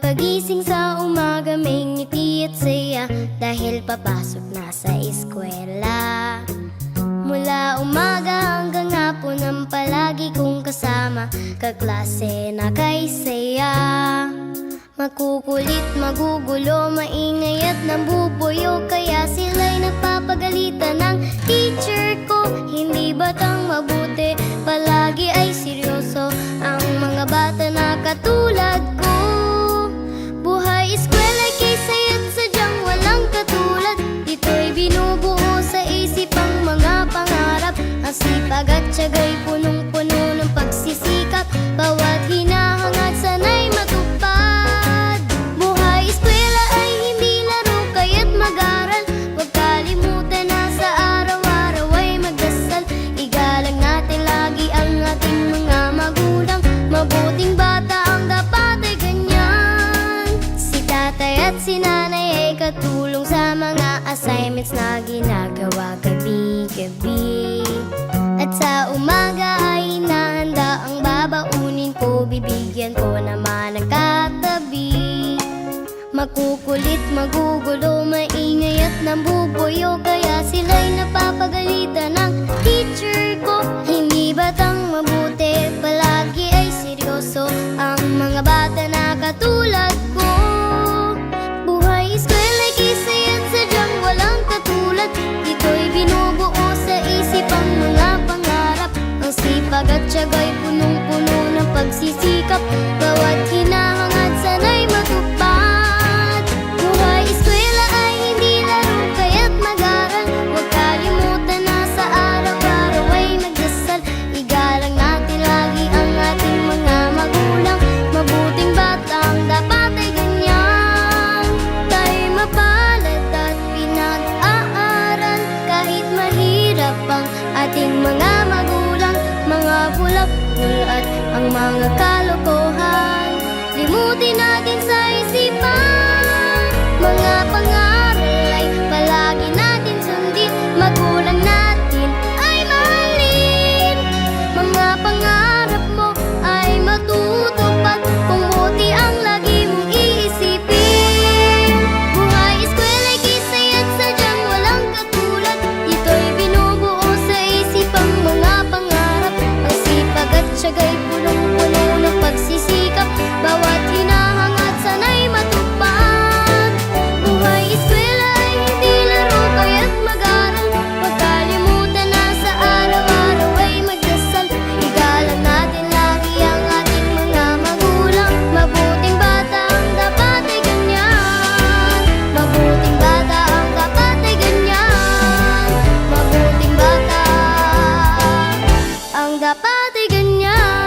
Pagising sa umaga may ngiti at saya, dahil papasok na sa eskwela. Mula umaga hanggang hapon ang palagi kong kasama, kaklase na kay saya. Makukulit, magugulo, maingay at nambubuyo, kaya sila'y nagpapagalitan ng teacher ko. Hindi batang mabuti, palagi ay seryoso ang mga bata na katulad ko. Buhay eskwela'y kay saya't sadyang walang katulad. Dito'y binubuo sa isip ang mga pangarap. Ang sipag at tiyaga'y punong-puno ng pagsisikap. Bawat hinahangad sana'y matupad. Buhay eskwela ay hindi laro, kaya't mag-aral. Huwag kalimutan na sa araw-araw ay magdasal. Igalang natin lagi ang ating mga magulang. Mabuting bata ang dapat ay ganyan. Si tatay at si nanay ay katulong sa mga assignments na ginagawa gabi-gabi. At sa umaga ay hinahanda ang babaunin ko, bibigyan ko naman ng katabi. Makukulit, magugulo, maingay at nambubuyo, kaya sila'y napapagalitan ng teacher ko. Hindi batang mabuti, palagi ay seryoso ang mga bata na katulad ko. Buhay eskwela'y kisaya't sadyang walang katulad. Dito'y binubuo sa isip ang mga pangarap. Ang sipag at tiyaga'y punong-puno ng pagsisikap. Bawat hinahangad sana'y matupad. Buhay eskwela ay hindi laro, kaya't mag-aral. Huwag kalimutan na sa araw-araw ay magdasal. Igalang natin lagi ang ating mga magulang. Mabuting bata ang dapat ay ganyan. Tayo'y mapalad at pinag-aaral, kahit mahirap ang ating mga magulang. Mga bulak-bul at ang mga kalokohan, limutin natin sa isipan. Mga pangaral ay palagi natin sundin. Magulang natin ay mahalin. Mga pangarap mo ay matutupad kung buti ang lagi mong iisipin. Buhay eskwela'y kisaya't sadyang walang katulad. Dito'y binubuo sa isip ang mga pangarap. Ang sipag at tiyaga'y punong-puno ng pagsisikap. Bawat hinahangad sana'y matupad. Buhay eskwela ay hindi laro, kaya't mag-aral. Huwag kalimutan na sa araw-araw ay magdasal. Igalang natin lagi ang ating mga magulang. Mabuting bata ang dapat ay ganyan. Mabuting bata ang dapat ay ganyan. Mabuting bata ang dapat ay ganyan.